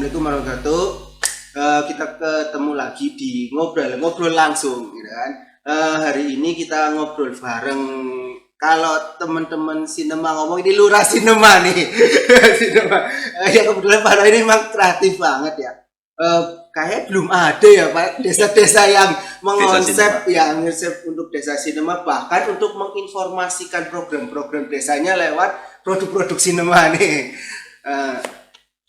Assalamualaikum warahmatullahi wabarakatuh. Kita ketemu lagi di ngobrol langsung, gitu kan. Hari ini kita ngobrol bareng. Kalau teman-teman sinema ngomong ini lurah sinema nih, sinema. Ya kebetulan Pak Roy ini memang kreatif banget ya. Kayak belum ada ya Pak desa-desa yang mengonsep untuk desa sinema, bahkan untuk menginformasikan program-program desanya lewat produk-produk sinema nih.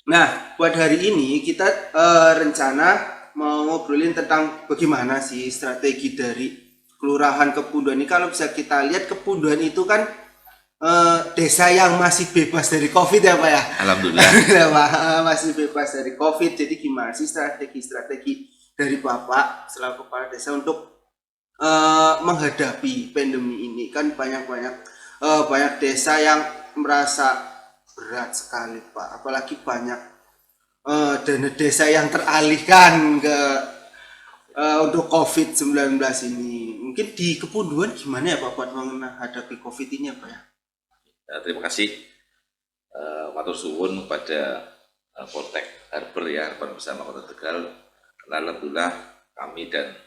Nah, buat hari ini kita rencana mau ngobrolin tentang bagaimana sih strategi dari Kelurahan Kepunduhan ini. Kalau bisa kita lihat, Kepunduhan itu kan desa yang masih bebas dari COVID ya Pak ya? Alhamdulillah. Masih bebas dari COVID. Jadi gimana sih strategi dari Bapak selaku kepala desa untuk menghadapi pandemi ini? Kan banyak desa yang merasa berat sekali Pak, apalagi banyak dana desa yang teralihkan ke untuk COVID-19 ini. Mungkin di Kepunduhan gimana ya Pak buat menghadapi COVID ini apa ya? Terima kasih matur suwun kepada Poltek Harper ya, Harapan Bersama Kota Tegal. Alhamdulillah kami dan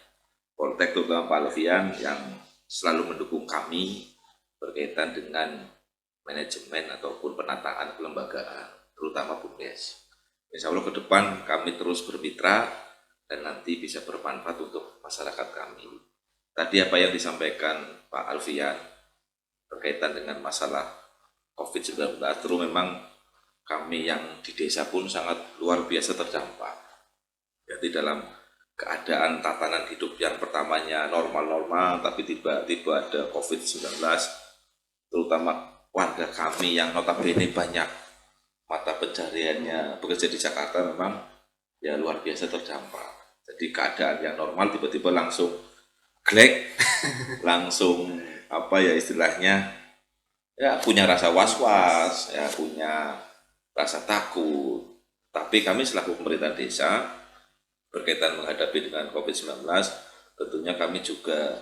Poltek terutama Pak Alfian yang selalu mendukung kami berkaitan dengan manajemen ataupun penataan kelembagaan, terutama BUMDes. Insya Allah ke depan kami terus bermitra dan nanti bisa bermanfaat untuk masyarakat kami. Tadi apa yang disampaikan Pak Alfian berkaitan dengan masalah COVID-19, terus memang kami yang di desa pun sangat luar biasa terdampak. Jadi dalam keadaan tatanan hidup yang pertamanya normal-normal, tapi tiba-tiba ada COVID-19, terutama warga kami yang notabene banyak mata pencariannya bekerja di Jakarta memang ya luar biasa terdampak. Jadi keadaan yang normal tiba-tiba langsung glek, langsung apa ya istilahnya ya punya rasa was-was, ya punya rasa takut. Tapi kami selaku pemerintahan desa berkaitan menghadapi dengan COVID-19 tentunya kami juga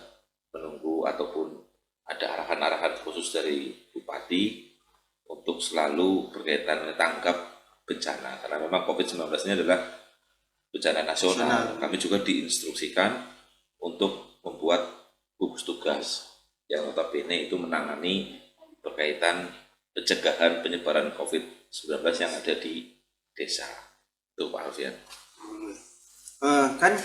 menunggu ataupun ada arahan-arahan khusus dari Bupati untuk selalu berkaitan tanggap bencana. Karena memang COVID-19 ini adalah bencana nasional. Kami juga diinstruksikan untuk membuat gugus tugas yang notabene itu menangani berkaitan pencegahan penyebaran COVID-19 yang ada di desa. Itu Pak Alfian. Kan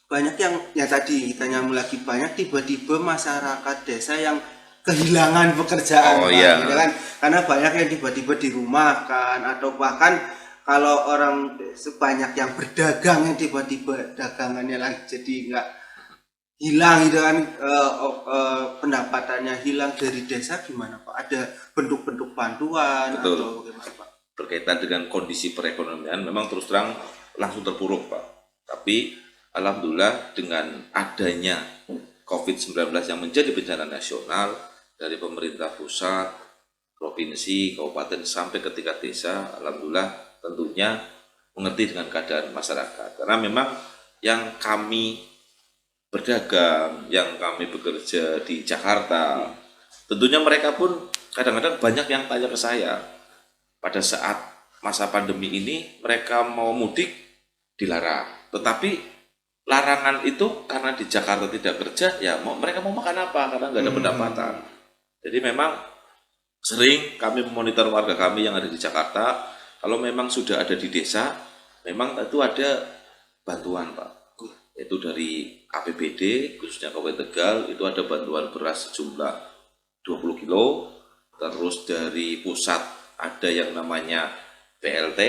banyak yang ya tadi kita nyambung lagi, banyak tiba-tiba masyarakat desa yang kehilangan pekerjaan gitu kan, karena banyak yang tiba-tiba dirumahkan atau bahkan kalau orang sebanyak yang berdagang yang tiba-tiba dagangannya lagi jadi nggak hilang gitu kan, pendapatannya hilang dari desa. Gimana Pak? Ada bentuk-bentuk bantuan? Betul. Atau bagaimana Pak? Berkaitan dengan kondisi perekonomian memang terus terang langsung terpuruk Pak, tapi alhamdulillah dengan adanya COVID-19 yang menjadi bencana nasional dari pemerintah pusat, provinsi, kabupaten sampai ke tingkat desa, alhamdulillah tentunya mengerti dengan keadaan masyarakat. Karena memang yang kami berdagang, yang kami bekerja di Jakarta, tentunya mereka pun kadang-kadang banyak yang tanya ke saya. Pada saat masa pandemi ini mereka mau mudik dilarang, tetapi larangan itu karena di Jakarta tidak kerja, ya mereka mau makan apa karena nggak ada pendapatan. Jadi memang sering kami memonitor warga kami yang ada di Jakarta, kalau memang sudah ada di desa, memang itu ada bantuan Pak, itu dari APBD khususnya Kabupaten Tegal itu ada bantuan beras sejumlah 20 kilo, terus dari pusat ada yang namanya PLT,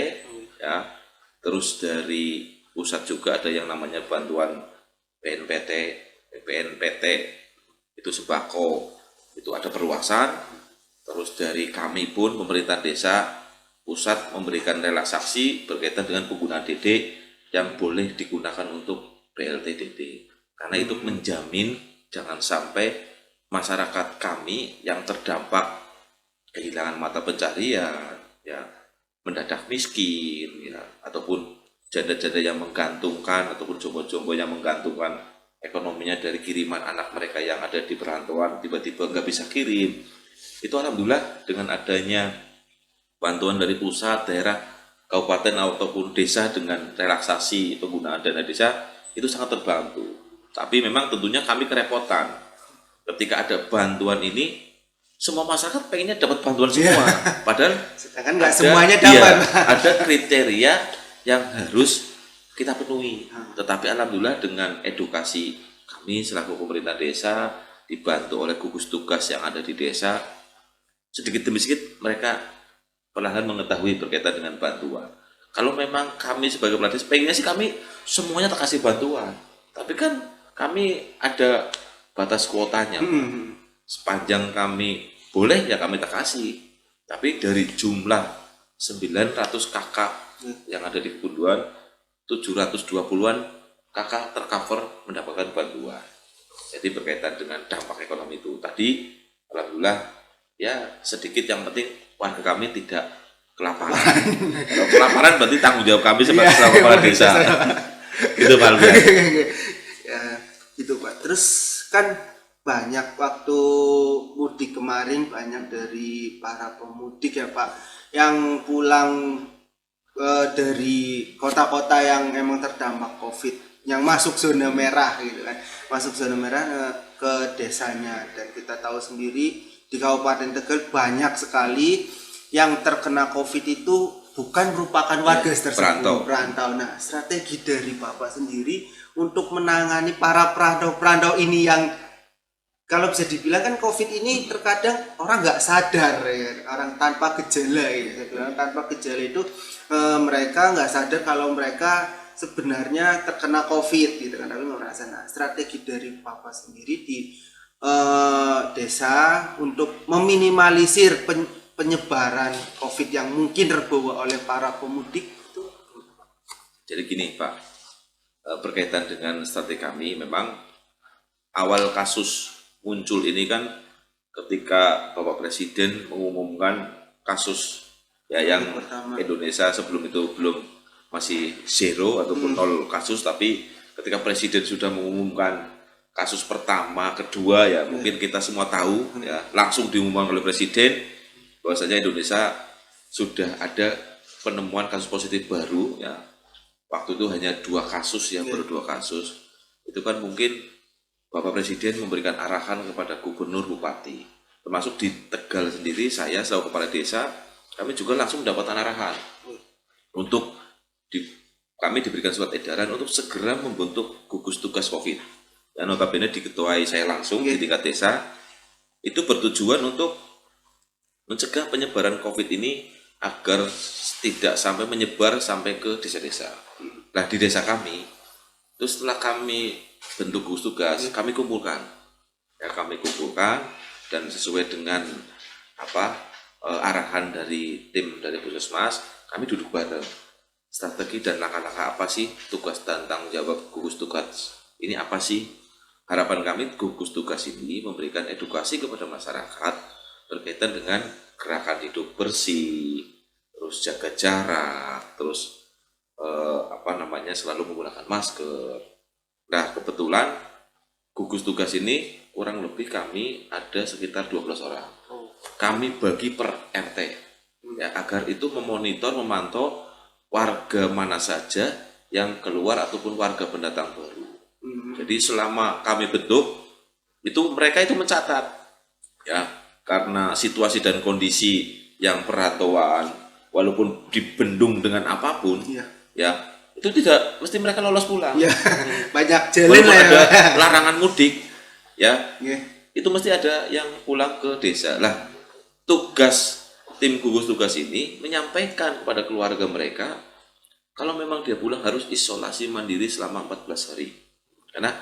ya, terus dari pusat juga ada yang namanya bantuan BNPT itu sembako, itu ada perluasan. Terus dari kami pun pemerintah desa pusat memberikan relaksasi berkaitan dengan penggunaan DD yang boleh digunakan untuk BLT DD, karena itu menjamin jangan sampai masyarakat kami yang terdampak kehilangan mata pencarian, ya mendadak miskin, ya ataupun janda-janda yang menggantungkan ataupun jombo-jombo yang menggantungkan ekonominya dari kiriman anak mereka yang ada di perantauan tiba-tiba nggak bisa kirim. Itu alhamdulillah dengan adanya bantuan dari pusat daerah kabupaten ataupun desa dengan relaksasi penggunaan dana desa itu sangat terbantu. Tapi memang tentunya kami kerepotan ketika ada bantuan ini, semua masyarakat pengennya dapat bantuan semua. Padahal Sedangkan nggak semuanya dapat. ada kriteria yang harus kita penuhi. Tetapi alhamdulillah dengan edukasi kami selaku pemerintah desa dibantu oleh gugus tugas yang ada di desa, sedikit demi sedikit mereka perlahan mengetahui berkaitan dengan bantuan. Kalau memang kami sebagai kepala desa pengennya sih kami semuanya terkasih bantuan, tapi kan kami ada batas kuotanya. Sepanjang kami boleh ya kami terkasih, tapi dari jumlah 900 kakak yang ada di Kebutuhan, 720-an kakak tercover mendapatkan bantuan. Jadi berkaitan dengan dampak ekonomi itu tadi, alhamdulillah ya sedikit, yang penting warga kami tidak kelaparan. Kalau kelaparan berarti tanggung jawab kami sebagai kepala desa. Itu Pak Alfian. Ya, gitu Pak. Terus kan banyak waktu mudik kemarin, banyak dari para pemudik ya Pak yang pulang dari kota-kota yang emang terdampak COVID, yang masuk zona merah gitu kan, masuk zona merah ke desanya. Dan kita tahu sendiri di Kabupaten Tegal banyak sekali yang terkena COVID itu bukan merupakan warga tersebut, perantau. Nah, strategi dari Bapak sendiri untuk menangani para perantau-perantau ini yang kalau bisa dibilang kan COVID ini terkadang orang nggak sadar ya, orang tanpa gejala ya. Tanpa gejala itu mereka nggak sadar kalau mereka sebenarnya terkena COVID gitu kan, tapi merasa. Nah, strategi dari Bapak sendiri di desa untuk meminimalisir penyebaran COVID yang mungkin terbawa oleh para pemudik itu. Jadi gini Pak, berkaitan dengan strategi kami, memang awal kasus muncul ini kan ketika Bapak Presiden mengumumkan kasus ya yang pertama. Indonesia sebelum itu belum, masih zero ataupun nol kasus, tapi ketika Presiden sudah mengumumkan kasus pertama, kedua ya mungkin kita semua tahu ya, langsung diumumkan oleh Presiden bahwasanya Indonesia sudah ada penemuan kasus positif baru ya. Waktu itu hanya 2 kasus yang baru 2 kasus. Itu kan mungkin Bapak Presiden memberikan arahan kepada gubernur, bupati, termasuk di Tegal sendiri, saya selaku kepala desa, kami juga langsung mendapatkan arahan untuk kami diberikan surat edaran untuk segera membentuk gugus tugas COVID. Dan notabene diketuai saya langsung di tingkat desa. Itu bertujuan untuk mencegah penyebaran COVID ini agar tidak sampai menyebar sampai ke desa-desa. Nah, di desa kami, terus setelah kami bentuk gugus tugas, kami kumpulkan. Ya, kami kumpulkan dan sesuai dengan arahan dari tim dari Puskesmas, kami duduk bareng. Strategi dan langkah-langkah apa sih tugas dan tanggung jawab gugus tugas ini apa sih? Harapan kami gugus tugas ini memberikan edukasi kepada masyarakat berkaitan dengan gerakan hidup bersih, terus jaga jarak, terus selalu menggunakan masker. Nah, kebetulan gugus tugas ini kurang lebih kami ada sekitar 12 orang. Kami bagi per RT ya, agar itu memonitor, memantau warga mana saja yang keluar ataupun warga pendatang baru. Jadi selama kami bentuk itu mereka itu mencatat ya, karena situasi dan kondisi yang perantauan walaupun dibendung dengan apapun ya itu tidak mesti mereka lolos pulang ya, banyak jalan lah ada larangan mudik ya, itu mesti ada yang pulang ke desa lah. Tugas tim gugus tugas ini menyampaikan kepada keluarga mereka kalau memang dia pulang harus isolasi mandiri selama 14 hari karena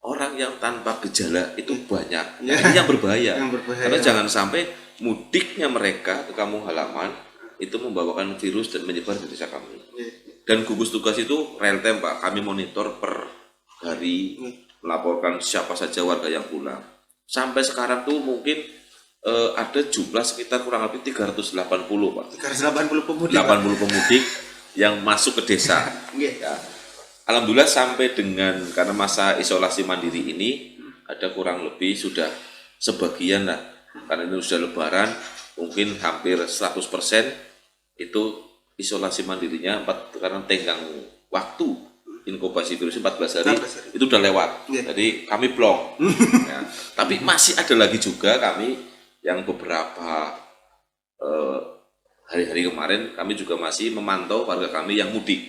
orang yang tanpa gejala itu banyak. Ini yang berbahaya. Karena jangan sampai mudiknya mereka ke kampung halaman itu membawakan virus dan menyebar di desa kami. Dan gugus tugas itu real time Pak, kami monitor per hari, melaporkan siapa saja warga yang pulang. Sampai sekarang tuh mungkin ada jumlah sekitar kurang lebih 380 Pak. 380 pemudik. 80 pemudik yang masuk ke desa. Ya. Alhamdulillah sampai dengan karena masa isolasi mandiri ini ada kurang lebih sudah sebagian lah, karena ini sudah lebaran mungkin hampir 100% itu isolasi mandirinya karena tenggang waktu inkubasi virus 14 hari 14 hari. itu udah lewat. Yeah. Jadi kami plong. Ya. Tapi masih ada lagi juga kami yang beberapa hari-hari kemarin kami juga masih memantau warga kami yang mudik.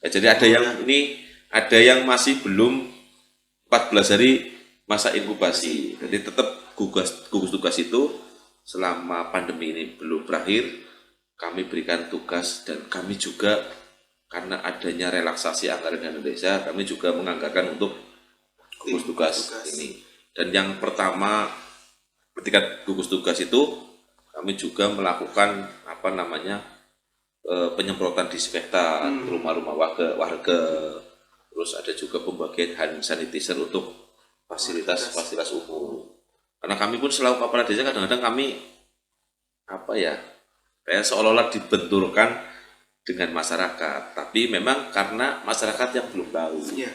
Ya, jadi ada yang ini ada yang masih belum 14 hari masa inkubasi. Jadi tetap gugus tugas itu selama pandemi ini belum berakhir kami berikan tugas, dan kami juga karena adanya relaksasi anggaran dana desa kami juga menganggarkan untuk gugus tugas ini. Dan yang pertama ketika gugus tugas itu kami juga melakukan penyemprotan disinfektan rumah-rumah warga, terus ada juga pembagian hand sanitizer untuk fasilitas umum. Karena kami pun selaku kepala desa kadang-kadang kami kayak seolah-olah dibenturkan dengan masyarakat, tapi memang karena masyarakat yang belum tahu. Yeah.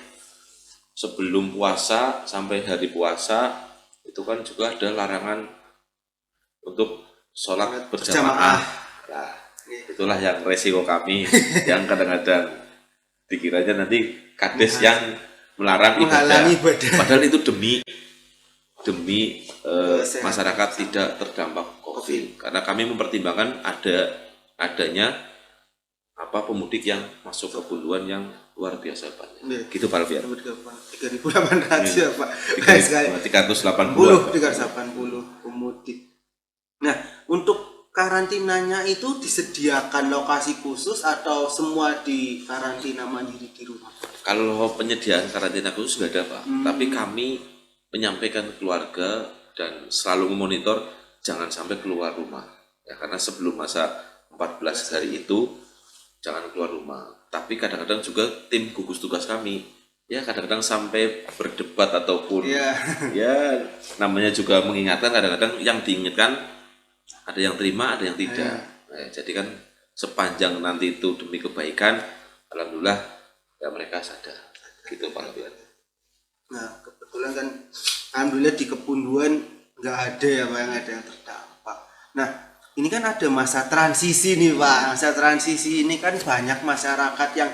Sebelum puasa sampai hari puasa itu kan juga ada larangan untuk sholat berjamaah. Nah, itulah yang resiko kami yang kadang-kadang dikiranya nanti kades yang melarang ibadah. Padahal itu demi masyarakat tidak terdampak COVID. Karena kami mempertimbangkan adanya pemudik yang masuk ke Puluhan yang luar biasa banyak. Yeah. Gitu Pak Alfian. 3.800 ya Pak. 380 pemudik. Nah, untuk karantinanya itu disediakan lokasi khusus atau semua di karantina mandiri di rumah? Kalau penyediaan karantina khusus nggak ada Pak, tapi kami menyampaikan ke keluarga dan selalu memonitor jangan sampai keluar rumah. Ya, karena sebelum masa 14 hari itu jangan keluar rumah. Tapi kadang-kadang juga tim gugus tugas kami ya kadang-kadang sampai berdebat ataupun ya namanya juga mengingatkan, kadang-kadang yang diingatkan ada yang terima, ada yang tidak. Nah, jadi kan sepanjang nanti itu demi kebaikan, alhamdulillah ya mereka sadar. Gitu Pak Alfian. Nah, kebetulan kan alhamdulillah di Kebunduan nggak ada ya Pak yang ada yang terdampak. Nah, ini kan ada masa transisi nih Pak. Masa transisi ini kan banyak masyarakat yang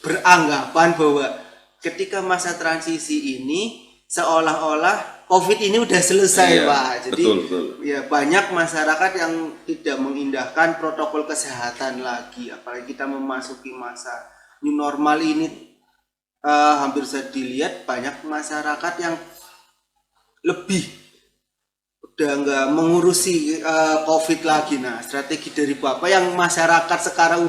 beranggapan bahwa ketika masa transisi ini seolah-olah COVID ini udah selesai Pak. Jadi betul. Ya banyak masyarakat yang tidak mengindahkan protokol kesehatan lagi. Apalagi kita memasuki masa new normal ini, hampir bisa dilihat banyak masyarakat yang lebih udah nggak mengurusi COVID lagi. Nah, strategi dari Bapak yang masyarakat sekarang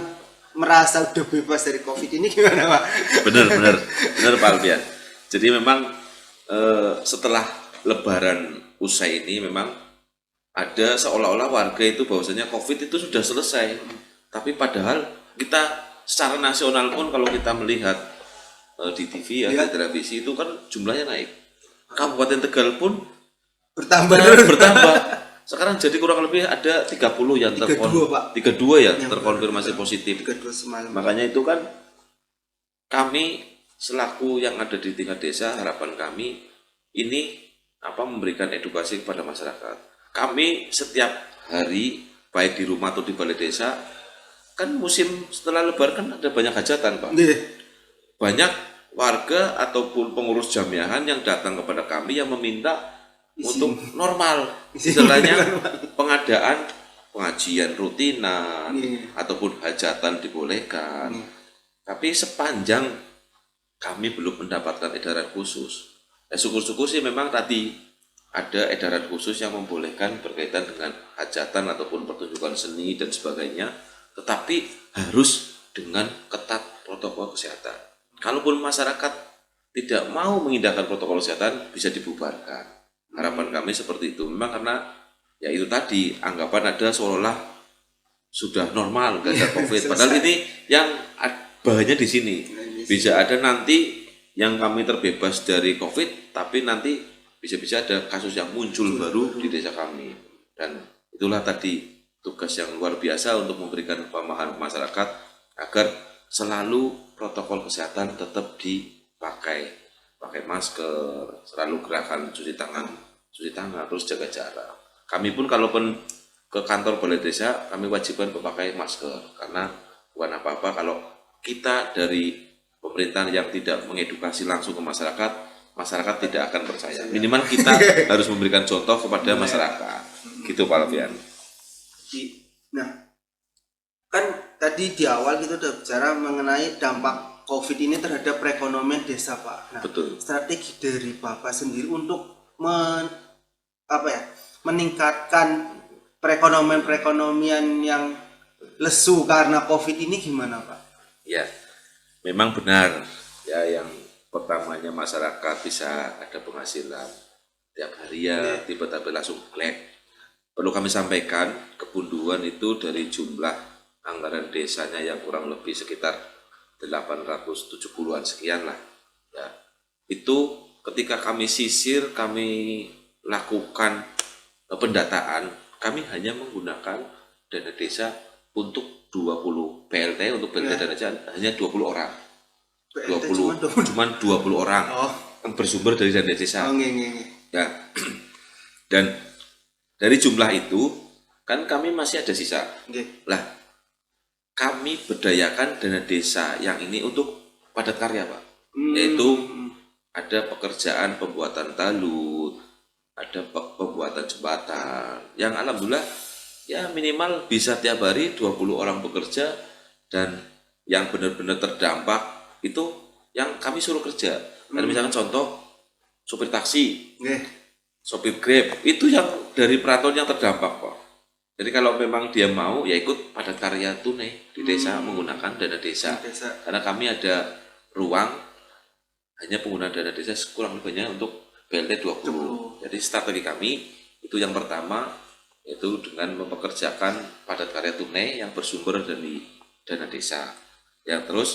merasa udah bebas dari COVID ini gimana Pak? Benar Pak Alfian. Jadi memang setelah Lebaran usai ini memang ada seolah-olah warga itu bahwasanya COVID itu sudah selesai. Tapi padahal kita secara nasional pun kalau kita melihat di TV di televisi itu kan jumlahnya naik. Kabupaten Tegal pun bertambah. Sekarang jadi kurang lebih ada 30 yang 32 ya terkonfirmasi positif. 32 semalam. Makanya itu kan kami selaku yang ada di tingkat desa, harapan kami ini memberikan edukasi kepada masyarakat. Kami setiap hari baik di rumah atau di balai desa kan musim setelah Lebaran kan ada banyak hajatan Pak. Banyak warga ataupun pengurus jamiahan yang datang kepada kami yang meminta untuk normal, istilahnya pengadaan pengajian rutinan ataupun hajatan dibolehkan. Tapi sepanjang kami belum mendapatkan edaran khusus, syukur-syukur sih memang tadi ada edaran khusus yang membolehkan berkaitan dengan hajatan ataupun pertunjukan seni dan sebagainya, tetapi harus dengan ketat protokol kesehatan. Kalaupun masyarakat tidak mau mengindahkan protokol kesehatan, bisa dibubarkan. Harapan kami seperti itu. Memang karena ya itu tadi anggapan ada seolah-olah sudah normal, nggak ada COVID. Padahal ini yang bahannya di sini. Bisa ada nanti yang kami terbebas dari COVID, tapi nanti bisa-bisa ada kasus yang muncul baru di desa kami. Dan itulah tadi tugas yang luar biasa untuk memberikan pemahaman masyarakat agar selalu protokol kesehatan tetap dipakai, pakai masker, selalu gerakan cuci tangan, terus jaga jarak. Kami pun kalaupun ke kantor balai desa, kami wajibkan memakai masker karena bukan apa-apa kalau kita dari pemerintahan yang tidak mengedukasi langsung ke masyarakat, masyarakat tidak akan percaya. Minimal kita harus memberikan contoh kepada masyarakat. Gitu Pak Alfian. Nah, kan tadi di awal kita udah bicara mengenai dampak COVID ini terhadap perekonomian desa, Pak. Nah, Betul. strategi dari Bapak sendiri untuk meningkatkan perekonomian yang lesu karena COVID ini gimana, Pak? Ya, memang benar ya, yang pertamanya masyarakat bisa ada penghasilan tiap hari ya, tiba-tiba langsung black. Perlu kami sampaikan, Kebunduan itu dari jumlah anggaran desanya yang kurang lebih sekitar 870-an sekian lah ya. Itu ketika kami sisir, kami lakukan pendataan, kami hanya menggunakan dana desa untuk 20 PLT, untuk PLT dana desa hanya 20 orang. 20 cuman 20 orang yang bersumber dari dana desa. Ya. Dan dari jumlah itu kan kami masih ada sisa. Lah, kami berdayakan dana desa yang ini untuk padat karya, Pak. Yaitu ada pekerjaan pembuatan talut, ada pembuatan jembatan, yang alhamdulillah ya minimal bisa tiap hari 20 orang bekerja, dan yang benar-benar terdampak itu yang kami suruh kerja. Dan misalkan contoh sopir taksi, sopir Grab, itu yang dari peraturan yang terdampak, Pak. Jadi kalau memang dia mau ya ikut padat karya tunai di desa menggunakan dana desa. Karena kami ada ruang hanya penggunaan dana desa kurang lebihnya untuk BLT 20. Jadi strategi kami itu yang pertama itu dengan mempekerjakan padat karya tunai yang bersumber dari dana desa. Yang terus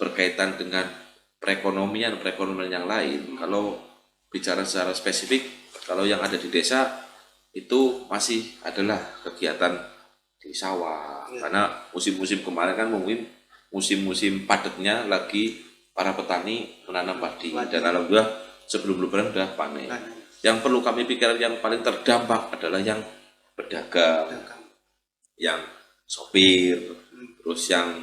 berkaitan dengan perekonomian yang lain. Kalau bicara secara spesifik, kalau yang ada di desa itu masih adalah kegiatan di sawah, karena musim-musim kemarin kan mungkin musim-musim padatnya lagi para petani menanam padi, dan alhamdulillah sebelum lebaran sudah panen. Yang perlu kami pikirkan yang paling terdampak adalah yang pedagang, yang sopir, terus yang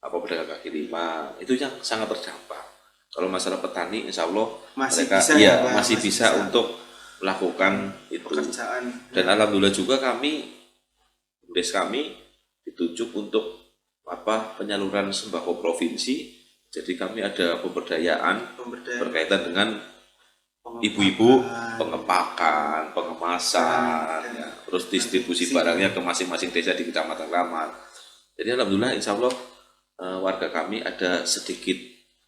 pedagang kaki lima, itu yang sangat terdampak. Kalau masalah petani, insya Allah masih mereka bisa, masih bisa untuk melakukan itu pekerjaan. Dan alhamdulillah juga BUMDes kami ditunjuk untuk penyaluran sembako provinsi. Jadi kami ada pemberdayaan berkaitan dengan ibu-ibu, pengepakan, pengemasan, terus distribusi barangnya ke masing-masing desa di Kecamatan Kramat. Jadi alhamdulillah insya Allah warga kami ada sedikit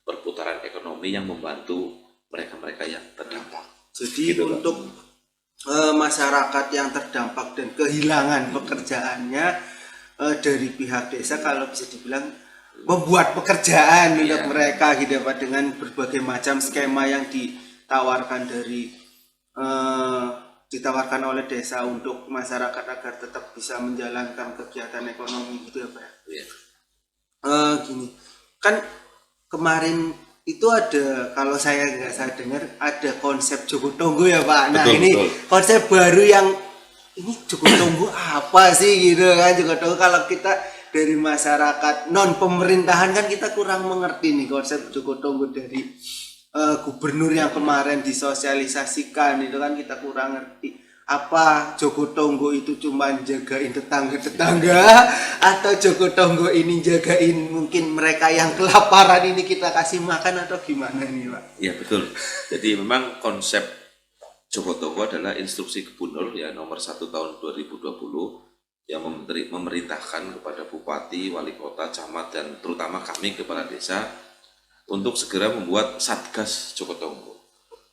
perputaran ekonomi yang membantu mereka-mereka yang terdampak. Jadi gitu, untuk masyarakat yang terdampak dan kehilangan pekerjaannya, dari pihak desa kalau bisa dibilang membuat pekerjaan untuk mereka gitu Pak, dengan berbagai macam skema yang ditawarkan ditawarkan oleh desa untuk masyarakat agar tetap bisa menjalankan kegiatan ekonomi gitu ya Pak. Gini kan kemarin itu ada, kalau saya dengar ada konsep Joko Tonggo ya Pak. Nah betul. Konsep baru yang ini Joko Tonggo apa sih gitu kan. Joko Tonggo kalau kita dari masyarakat non pemerintahan kan kita kurang mengerti nih konsep Joko Tonggo dari gubernur yang kemarin disosialisasikan itu kan kita kurang ngerti. Apa Joko Tonggo itu cuma jagain tetangga-tetangga atau Joko Tonggo ini jagain mungkin mereka yang kelaparan ini kita kasih makan atau gimana nih Pak? Iya betul. Jadi memang konsep Joko Tonggo adalah instruksi Gubernur ya nomor 1 tahun 2020 yang memerintahkan kepada Bupati, Wali Kota, Camat, dan terutama kami kepala desa untuk segera membuat Satgas Joko Tonggo.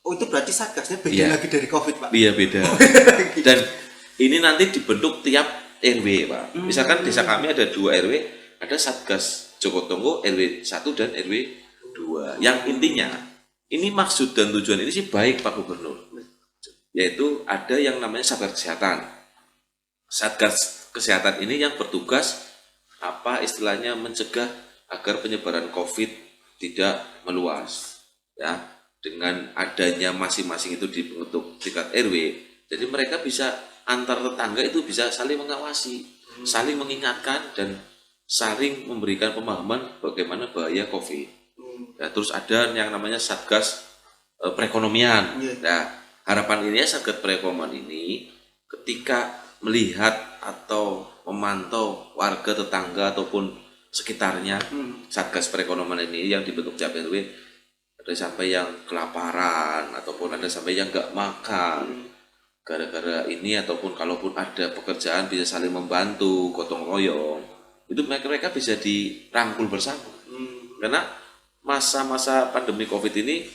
Oh itu berarti satgasnya beda lagi dari COVID Pak? Iya beda. Dan ini nanti dibentuk tiap RW Pak. Misalkan desa kami ada 2 RW, ada Satgas Joko Tonggo RW 1 dan RW 2. Yang intinya, ini maksud dan tujuan ini sih baik Pak Gubernur. Yaitu ada yang namanya Satgas Kesehatan. Satgas Kesehatan ini yang bertugas istilahnya mencegah agar penyebaran COVID tidak meluas. Ya. Dengan adanya masing-masing itu dibentuk tingkat RW, jadi mereka bisa antar tetangga itu bisa saling mengawasi, saling mengingatkan, dan saling memberikan pemahaman bagaimana bahaya COVID. Ya, terus ada yang namanya Satgas Perekonomian. Iya. Nah, harapan ini Satgas Perekonomian ini ketika melihat atau memantau warga tetangga ataupun sekitarnya, Satgas Perekonomian ini yang dibentuk CPRW, ada sampai yang kelaparan ataupun ada sampai yang nggak makan gara-gara ini, ataupun kalaupun ada pekerjaan bisa saling membantu, gotong royong, itu mereka bisa dirangkul bersama. Karena masa-masa pandemi COVID ini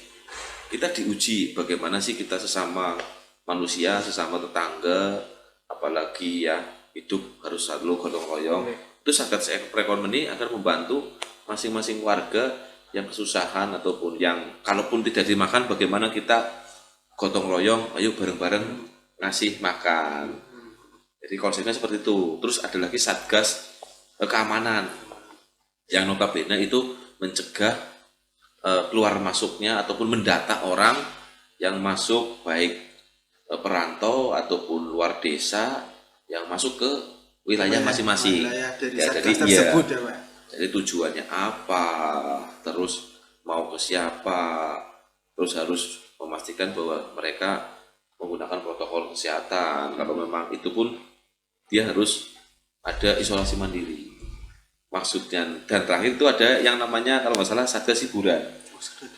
kita diuji bagaimana sih kita sesama manusia, sesama tetangga, apalagi ya hidup harus selalu gotong royong. Itu Satgas Perekonomian ini akan membantu masing-masing warga yang kesusahan ataupun yang kalaupun tidak dimakan, bagaimana kita gotong royong, ayo bareng-bareng ngasih makan. Jadi konsepnya seperti itu. Terus ada lagi Satgas Keamanan yang notabene itu mencegah keluar masuknya ataupun mendata orang yang masuk, baik perantau ataupun luar desa yang masuk ke wilayah masing-masing. Ya, jadi jadi tujuannya apa, terus mau ke siapa, terus harus memastikan bahwa mereka menggunakan protokol kesehatan. Kalau memang itu pun dia harus ada isolasi mandiri. Maksudnya, dan terakhir itu ada yang namanya kalau nggak salah Satgas Hiburan.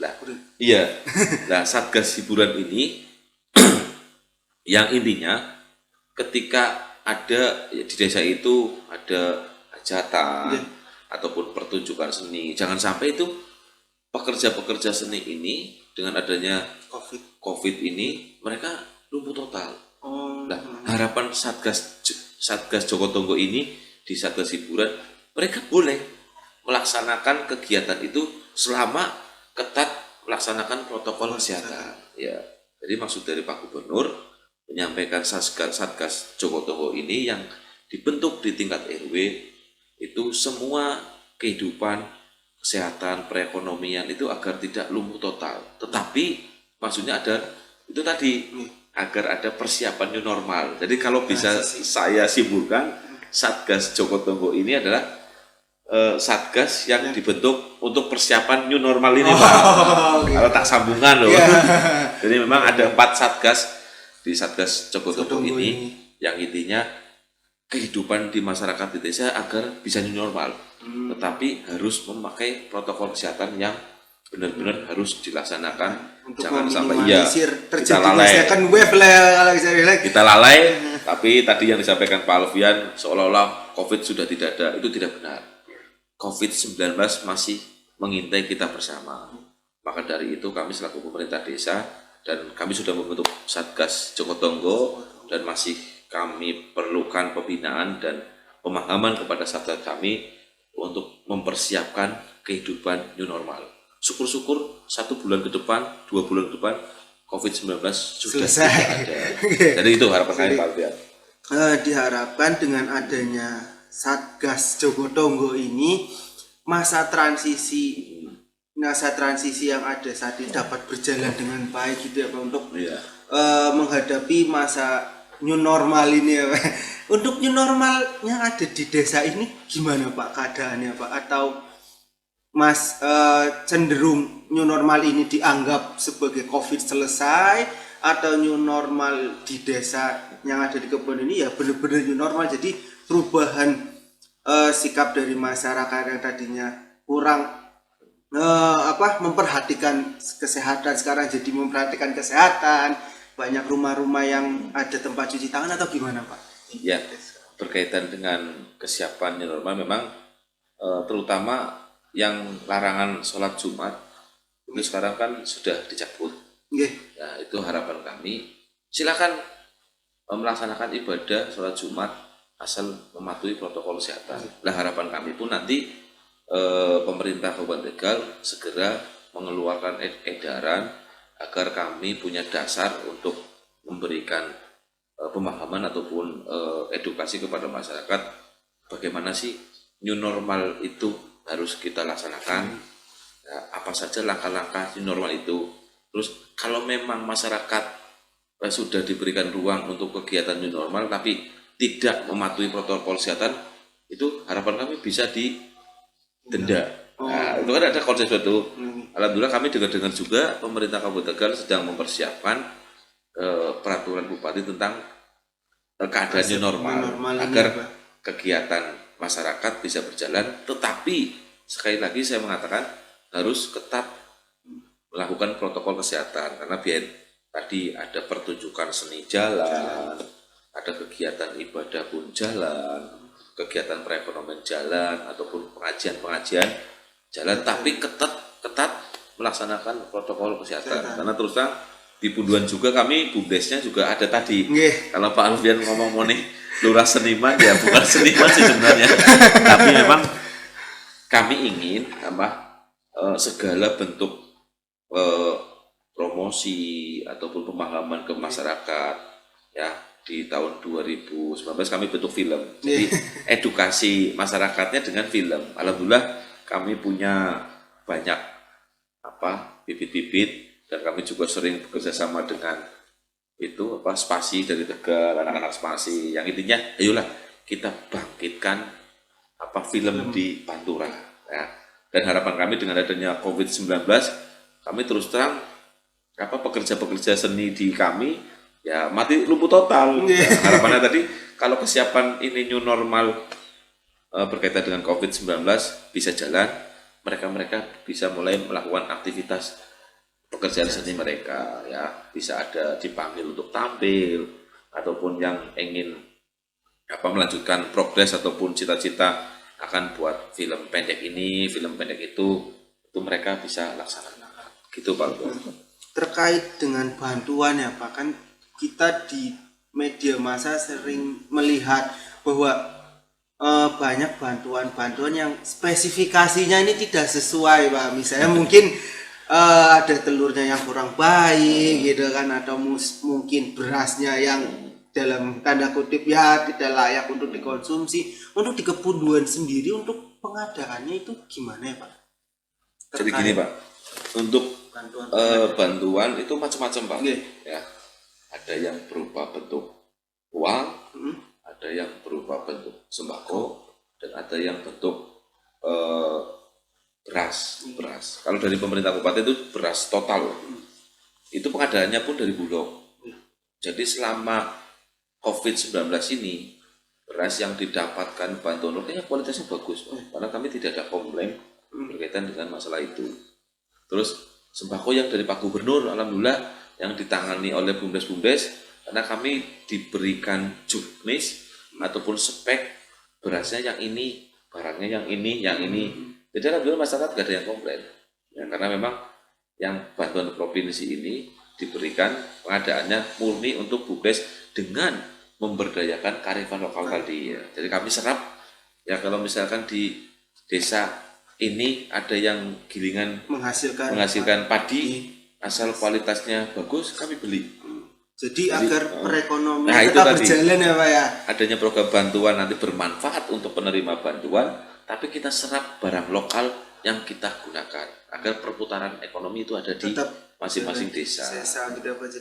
Nah, iya. Nah, Satgas Hiburan ini yang intinya ketika ada di desa itu ada hajatan ataupun pertunjukan seni, jangan sampai itu pekerja-pekerja seni ini dengan adanya COVID ini mereka lumpuh total. Nah, harapan Satgas Joko Tonggo ini di Satgas Hiburan, mereka boleh melaksanakan kegiatan itu selama ketat melaksanakan protokol kesehatan. Ya, jadi maksud dari Pak Gubernur menyampaikan Satgas Joko Tonggo ini yang dibentuk di tingkat RW itu semua kehidupan kesehatan, perekonomian itu agar tidak lumpuh total. Tetapi maksudnya ada itu tadi agar ada persiapan new normal. Jadi kalau bisa saya simpulkan, Satgas Joko Tonggo ini adalah Satgas yang dibentuk untuk persiapan new normal ini, Pak. Kalau tak sambungan loh. Jadi memang ada 4 Satgas di Satgas Joko Tonggo ini yang intinya kehidupan di masyarakat di desa agar bisa new normal. Tetapi harus memakai protokol kesehatan yang benar-benar harus dilaksanakan. Untuk jangan sampai kita lalai. Kita lalai, tapi tadi yang disampaikan Pak Alfian seolah-olah COVID sudah tidak ada, itu tidak benar. COVID-19 masih mengintai kita bersama. Maka dari itu kami selaku pemerintah desa dan kami sudah membentuk Satgas Joko Tonggo dan masih kami perlukan pembinaan dan pemahaman kepada satgas kami untuk mempersiapkan kehidupan new normal. Syukur-syukur 1 bulan ke depan, 2 bulan ke depan COVID-19 sudah tidak ada. Jadi itu harapan kami, Pak Alfian. Diharapkan dengan adanya Satgas Joko Tonggo ini masa transisi yang ada saat ini dapat berjalan dengan baik gitu ya Pak, untuk menghadapi masa new normal ini ya Pak. Untuk new normal yang ada di desa ini gimana Pak keadaannya Pak, atau Mas cenderung new normal ini dianggap sebagai COVID selesai, atau new normal di desa yang ada di kebun ini ya benar-benar new normal, jadi perubahan sikap dari masyarakat yang tadinya kurang memperhatikan kesehatan sekarang jadi memperhatikan kesehatan, banyak rumah-rumah yang ada tempat cuci tangan, atau gimana Pak? Ya, berkaitan dengan kesiapan new normal memang terutama yang larangan sholat Jumat itu sekarang kan sudah dicabut. Nah, itu harapan kami, silakan melaksanakan ibadah sholat Jumat asal mematuhi protokol kesehatan. Nah, harapan kami pun nanti pemerintah Kabupaten Tegal segera mengeluarkan edaran agar kami punya dasar untuk memberikan pemahaman ataupun edukasi kepada masyarakat bagaimana sih new normal itu harus kita laksanakan, apa saja langkah-langkah new normal itu. Terus kalau memang masyarakat sudah diberikan ruang untuk kegiatan new normal tapi tidak mematuhi protokol kesehatan, itu harapan kami bisa didenda. Oh. Nah, itu kan ada konsep itu. Alhamdulillah kami dengar-dengar juga pemerintah Kabupaten Tegal sedang mempersiapkan peraturan bupati tentang keadaan new normal agar kegiatan masyarakat bisa berjalan, tetapi sekali lagi saya mengatakan harus tetap melakukan protokol kesehatan karena biar tadi ada pertunjukan seni jalan, ada kegiatan ibadah pun jalan, kegiatan perekonomian jalan ataupun pengajian jalan, tapi ketat melaksanakan protokol kesehatan. Karena terus terang di Punduan juga kami bumdesnya juga ada tadi. Kalau Pak Alfian ngomong mau nih lurah seniman ya bukan seniman sih sebenarnya, tapi memang kami ingin segala bentuk promosi ataupun pemahaman ke masyarakat ya. Di tahun 2019 kami bentuk film, jadi edukasi masyarakatnya dengan film. Alhamdulillah kami punya banyak bibit-bibit dan kami juga sering bekerja sama dengan Spasi dari Tegal, anak-anak Spasi yang intinya ayolah kita bangkitkan film di Pantura ya. Dan harapan kami dengan adanya COVID-19 kami terus terang pekerja-pekerja seni di kami ya mati lumpuh total. Ya, harapannya tadi kalau kesiapan ini new normal berkaitan dengan COVID-19 bisa jalan, mereka bisa mulai melakukan aktivitas pekerjaan seni mereka ya, bisa ada dipanggil untuk tampil ataupun yang ingin melanjutkan progres ataupun cita-cita akan buat film pendek ini, film pendek itu mereka bisa laksanakan gitu Pak. Terkait dengan bantuan ya Pak, kan kita di media massa sering melihat bahwa banyak bantuan yang spesifikasinya ini tidak sesuai Pak. Misalnya mungkin ada telurnya yang kurang baik gitu kan, atau mungkin berasnya yang dalam tanda kutip ya tidak layak untuk dikonsumsi. Untuk di Kepunduan sendiri untuk pengadaannya itu gimana ya Pak? Jadi gini Pak, untuk bantuan itu macam-macam Pak. Ya, ada yang berupa bentuk uang, ada yang berupa bentuk sembako, dan ada yang bentuk beras. Kalau dari pemerintah kabupaten itu beras total, itu pengadaannya pun dari Bulog. Jadi selama COVID-19 ini beras yang didapatkan bantuan kayaknya kualitasnya bagus Pak. Karena kami tidak ada komplain berkaitan dengan masalah itu. Terus sembako yang dari Pak Gubernur, alhamdulillah yang ditangani oleh bumdes-bumdes, karena kami diberikan juknis ataupun spek berasnya yang ini, barangnya yang ini. Jadi alhamdulillah masyarakat gak ada yang komplain ya, karena memang yang bantuan provinsi ini diberikan pengadaannya murni untuk bumdes dengan memberdayakan kearifan lokal tadi ya. Jadi kami serap ya, kalau misalkan di desa ini ada yang gilingan menghasilkan padi asal kualitasnya bagus, kami beli. Jadi agar perekonomian tetap berjalan ya Pak ya. Adanya program bantuan nanti bermanfaat untuk penerima bantuan, tapi kita serap barang lokal yang kita gunakan agar perputaran ekonomi itu ada di masing-masing desa.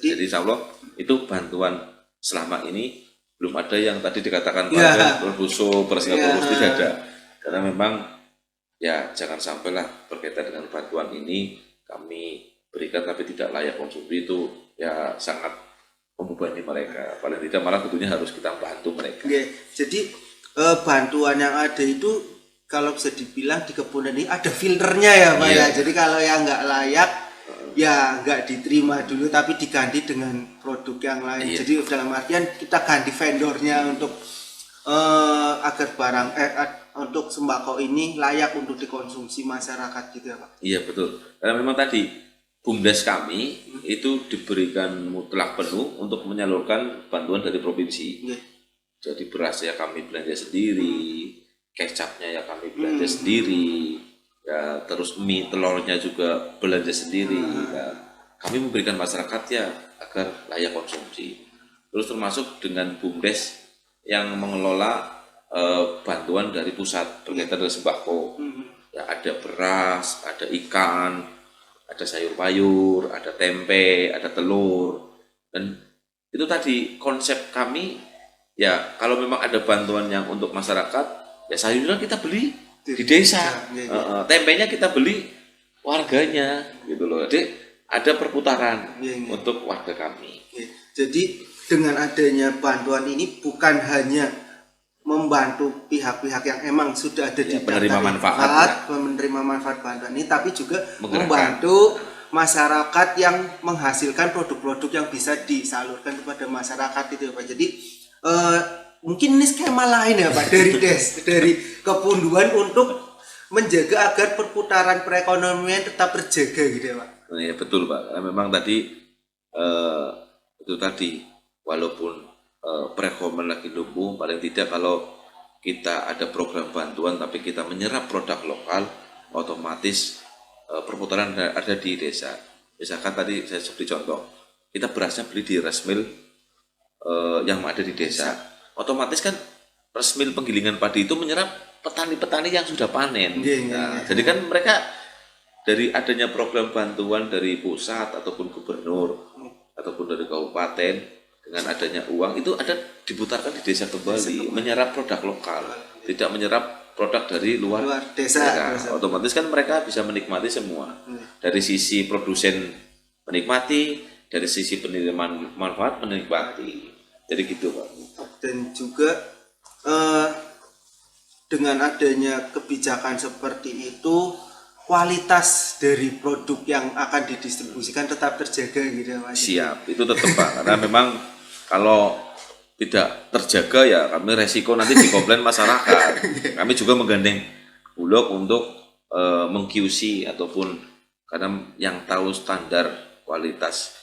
Jadi insya Allah itu bantuan selama ini belum ada yang tadi dikatakan berbusuk, bersingapura, tidak ada. Karena memang ya jangan sampailah berkaitan dengan bantuan ini kami berikan tapi tidak layak konsumsi, itu ya sangat membebani mereka. Paling tidak malah tentunya harus kita bantu mereka. Jadi bantuan yang ada itu kalau bisa dibilang di Kepunduan ini ada filternya ya Pak ya. Jadi kalau yang nggak layak ya nggak diterima dulu, tapi diganti dengan produk yang lain. Jadi dalam artian kita ganti vendornya untuk agar barang untuk sembako ini layak untuk dikonsumsi masyarakat gitu ya Pak. Iya betul. Karena memang tadi bumdes kami itu diberikan mutlak penuh untuk menyalurkan bantuan dari provinsi. Jadi berasnya kami belanja sendiri, kecapnya ya kami belanja sendiri, ya terus mie telurnya juga belanja sendiri. Ya, kami memberikan masyarakat ya agar layak konsumsi. Terus termasuk dengan bumdes yang mengelola bantuan dari pusat berkaitan dengan sembako. Ya ada beras, ada ikan, ada sayur payur, ada tempe, ada telur. Dan itu tadi konsep kami ya, kalau memang ada bantuan yang untuk masyarakat ya sayuran kita beli di desa, tempenya kita beli warganya gitu loh. Jadi ada perputaran untuk warga kami. Jadi dengan adanya bantuan ini bukan hanya membantu pihak-pihak yang emang sudah ada di penerima manfaat, menerima manfaat bantuan ini, tapi juga membantu masyarakat yang menghasilkan produk-produk yang bisa disalurkan kepada masyarakat itu ya Pak. Jadi mungkin ini skema lain ya Pak dari Kepunduan untuk menjaga agar perputaran perekonomian tetap terjaga gitu ya Pak. Ya betul Pak, karena memang tadi itu tadi walaupun perekonomian lagi lumpuh, paling tidak kalau kita ada program bantuan tapi kita menyerap produk lokal, otomatis perputaran ada di desa. Misalkan tadi saya seperti contoh, kita berasnya beli di rice mill yang ada di desa, otomatis kan rice mill penggilingan padi itu menyerap petani-petani yang sudah panen. Jadi kan mereka dari adanya program bantuan dari pusat ataupun gubernur ataupun dari kabupaten, dengan adanya uang itu ada diputarkan di desa kembali, menyerap produk lokal, tidak menyerap produk dari luar desa. Otomatis kan mereka bisa menikmati semua. Dari sisi produsen menikmati, dari sisi penerimaan manfaat menikmati. Jadi gitu Pak. Dan juga dengan adanya kebijakan seperti itu, kualitas dari produk yang akan didistribusikan tetap terjaga gitu ya Mas. Siap, itu tetap Pak, karena memang kalau tidak terjaga ya kami resiko nanti dikomplain masyarakat. Kami juga menggandeng Bulog untuk meng-QC ataupun karena yang tahu standar kualitas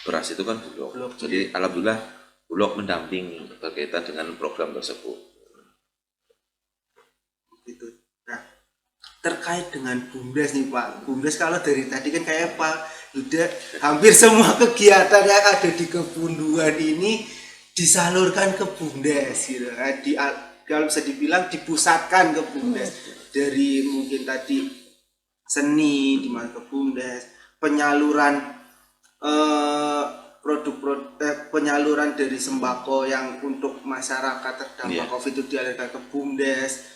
beras itu kan Bulog. Jadi alhamdulillah Bulog mendampingi berkaitan dengan program tersebut. Gitu. Nah, terkait dengan BUMDes nih Pak, BUMDes kalau dari tadi kan kayak Pak Yuda hampir semua kegiatan yang ada di Kepunduan ini disalurkan ke BUMDes gitu. Kalau bisa dibilang dipusatkan ke BUMDes, dari mungkin tadi seni di mana ke BUMDes, penyaluran penyaluran dari sembako yang untuk masyarakat terdampak COVID itu dialirkan ke BUMDes.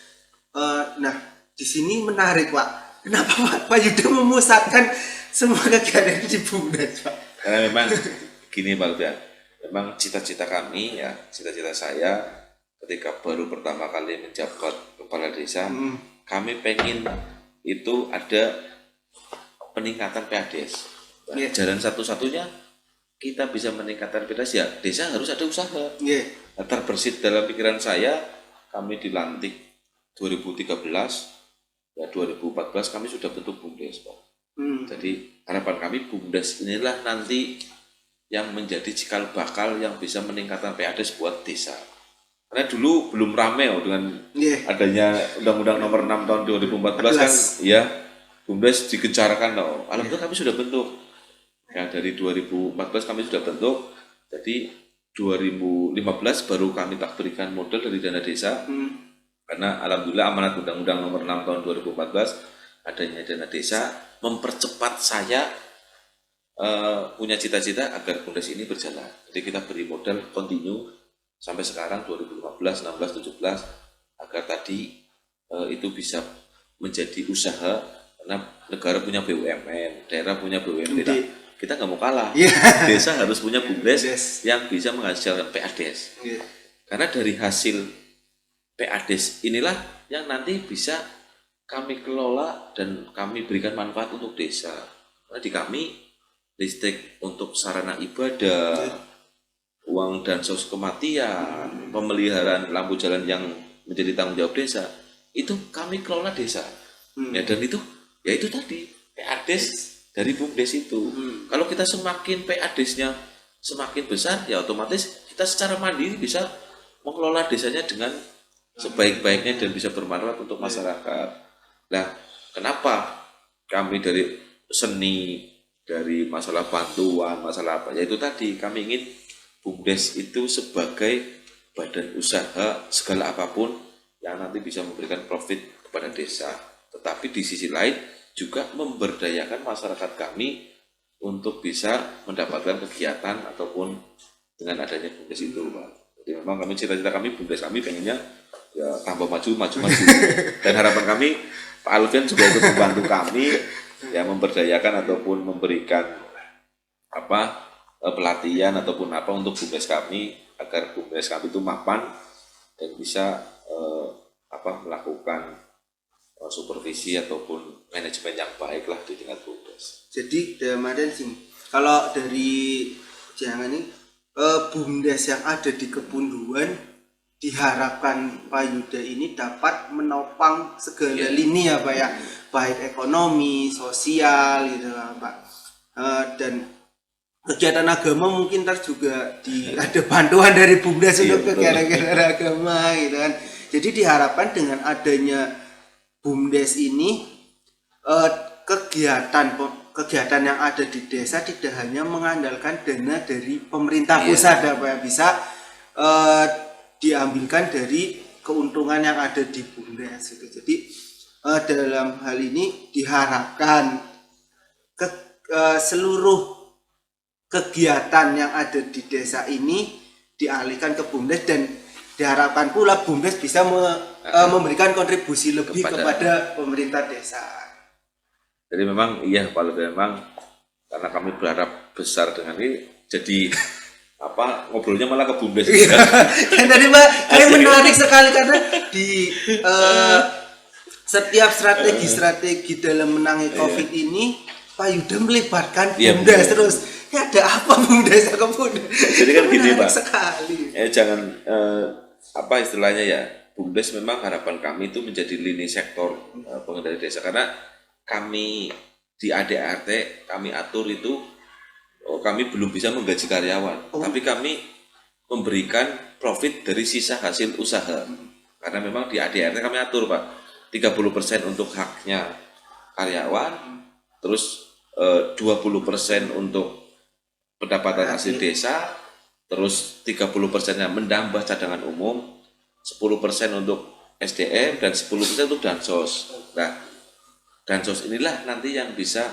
Nah, di sini menarik Pak. Kenapa Pak Yuda memusatkan semua kegiatan di BUMDes Pak? Karena memang gini Pak Yuda, memang cita-cita kami ya, cita-cita saya ketika baru pertama kali menjabat kepala desa, kami pengen itu ada peningkatan PADES. Jalan satu-satunya kita bisa meningkatkan PADES ya desa harus ada usaha. Terbersit dalam pikiran saya, kami dilantik 2013 ya 2014 kami sudah bentuk BUMDes Pak. Jadi harapan kami BUMDes inilah nanti yang menjadi cikal bakal yang bisa meningkatkan PADES buat desa. Karena dulu belum rame dengan adanya Undang-Undang Nomor 6 tahun 2014 kan ya BUMDes digencarkan alhamdulillah kami sudah bentuk. Ya dari 2014 kami sudah bentuk. Jadi 2015 baru kami tak berikan modal dari dana desa. Karena alhamdulillah amanat Undang-Undang Nomor 6 tahun 2014 adanya dana desa mempercepat saya punya cita-cita agar BUMDes ini berjalan. Jadi kita beri modal kontinu sampai sekarang 2015, 16, 17 agar tadi itu bisa menjadi usaha karena negara punya BUMN, daerah punya BUMN. Kita nggak mau kalah. Desa harus punya BUMDes yang bisa menghasilkan PADES. Karena dari hasil PADES inilah yang nanti bisa kami kelola dan kami berikan manfaat untuk desa. Karena di kami listrik untuk sarana ibadah, uang dan sos kematian, pemeliharaan lampu jalan yang menjadi tanggung jawab desa, itu kami kelola desa. Ya dan itu ya itu tadi PADES dari BUMDes itu. Kalau kita semakin PADES-nya semakin besar ya otomatis kita secara mandiri bisa mengelola desanya dengan sebaik-baiknya dan bisa bermanfaat untuk masyarakat. Nah, kenapa kami dari seni, dari masalah bantuan, masalah apa? Yaitu tadi kami ingin BUMDes itu sebagai badan usaha segala apapun yang nanti bisa memberikan profit kepada desa. Tetapi di sisi lain juga memberdayakan masyarakat kami untuk bisa mendapatkan kegiatan ataupun dengan adanya BUMDes itu, Pak. Jadi memang kami cita-cita kami BUMDes kami pengennya ya tambah maju. Dan harapan kami Pak Alfian juga ikut membantu kami ya memberdayakan ataupun memberikan pelatihan ataupun untuk BUMDes kami agar BUMDes kami itu mapan dan bisa melakukan supervisi ataupun manajemen yang baik lah di tingkat BUMDes. Jadi Ramadan sih, kalau dari jangan ini BUMDes yang ada di Kebunduan diharapkan Pak Yuda ini dapat menopang segala lini ya Pak ya, baik ekonomi, sosial gitu Pak, dan kegiatan agama mungkin juga ada bantuan dari BUMDes untuk kegiatan agama gitu kan. Jadi diharapkan dengan adanya BUMDes ini kegiatan yang ada di desa tidak hanya mengandalkan dana dari pemerintah pusat Pak ya, bisa diambilkan dari keuntungan yang ada di BUMDes gitu. Jadi dalam hal ini diharapkan seluruh kegiatan yang ada di desa ini dialihkan ke BUMDes dan diharapkan pula BUMDes bisa memberikan kontribusi lebih kepada pemerintah desa. Jadi memang Pak Lutfi, memang karena kami berharap besar dengan ini, jadi ngobrolnya malah ke BUMDes. Yang tadi Pak, saya menarik sekali karena di setiap strategi dalam menangani COVID ini Pak Yuda melibatkan BUMDes terus. Ya ada apa BUMDes kemudian? Jadi kan gini Pak, sekali. Jangan istilahnya ya, BUMDes memang harapan kami itu menjadi lini sektor pengendali desa, karena kami di ADART kami atur itu kami belum bisa menggaji karyawan, tapi kami memberikan profit dari sisa hasil usaha. Karena memang di ADART kami atur Pak, 30% untuk haknya karyawan, terus 20% untuk pendapatan hasil desa, terus 30%-nya menambah cadangan umum, 10% untuk SDM, dan 10% untuk Dansos. Nah, Dansos inilah nanti yang bisa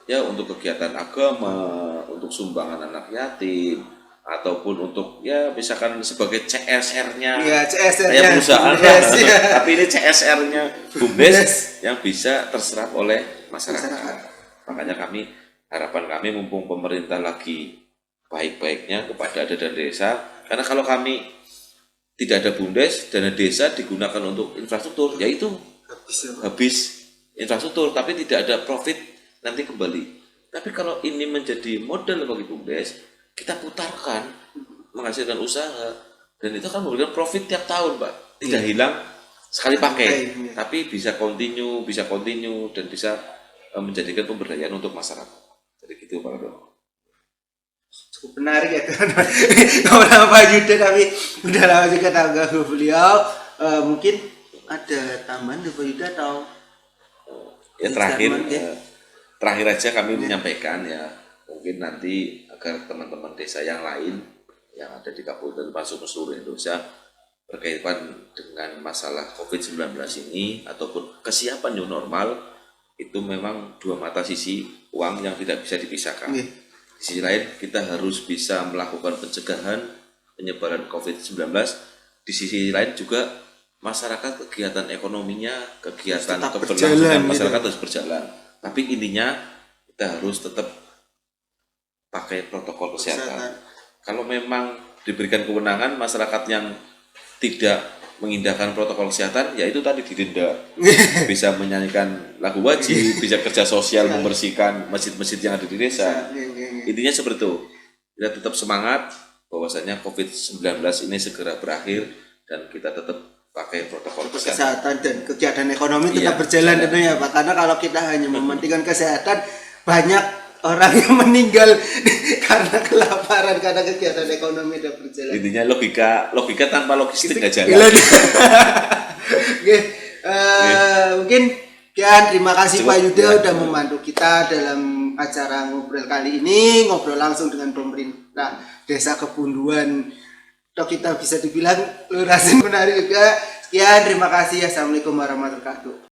ya untuk kegiatan agama, untuk sumbangan anak yatim, ataupun untuk ya misalkan sebagai CSR-nya kayak perusahaan tapi ini CSR-nya BUMDes yang bisa terserap oleh masyarakat. Makanya harapan kami mumpung pemerintah lagi baik-baiknya kepada dana desa, karena kalau kami tidak ada BUMDes, dana desa digunakan untuk infrastruktur, yaitu habis infrastruktur, tapi tidak ada profit nanti kembali. Tapi kalau ini menjadi modal bagi BUMDes, kita putarkan menghasilkan usaha, dan itu akan memberikan profit tiap tahun Pak, tidak hilang sekali pakai, tapi bisa continue dan bisa menjadikan pemberdayaan untuk masyarakat. Jadi gitu Pak. Cukup menarik ya kalau Pak Yuda, tapi udah lama juga tahu beliau. Mungkin ada tambahan dari Pak Yuda atau ya terakhir aja kami menyampaikan ya, mungkin nanti agar teman-teman desa yang lain yang ada di Kabupaten masuk ke seluruh Indonesia berkaitan dengan masalah COVID-19 ini ataupun kesiapan new normal, itu memang dua mata sisi uang yang tidak bisa dipisahkan. Di sisi lain kita harus bisa melakukan pencegahan penyebaran COVID-19, di sisi lain juga masyarakat kegiatan ekonominya, kegiatan keberlangsungan masyarakat harus berjalan. Tapi intinya kita harus tetap pakai protokol kesehatan. Kalau memang diberikan kewenangan masyarakat yang tidak mengindahkan protokol kesehatan, ya itu tadi didenda. Bisa menyanyikan lagu wajib, bisa kerja sosial membersihkan masjid-masjid yang ada di desa. Intinya seperti itu. Kita tetap semangat bahwasanya COVID-19 ini segera berakhir dan kita tetap pakai protokol kesehatan dan kegiatan ekonomi tetap berjalan tentunya Pak, karena kalau kita hanya mementingkan kesehatan, banyak orang yang meninggal karena kelaparan, karena kegiatan ekonomi tidak berjalan. Intinya logika tanpa logistik tidak jalan. Mungkin terima kasih Pak Yuda sudah membantu kita dalam acara ngobrol kali ini, ngobrol langsung dengan pemerintah Desa Kebunduan. Atau kita bisa dibilang lurasin menarik juga. Sekian, terima kasih. Assalamualaikum warahmatullahi wabarakatuh.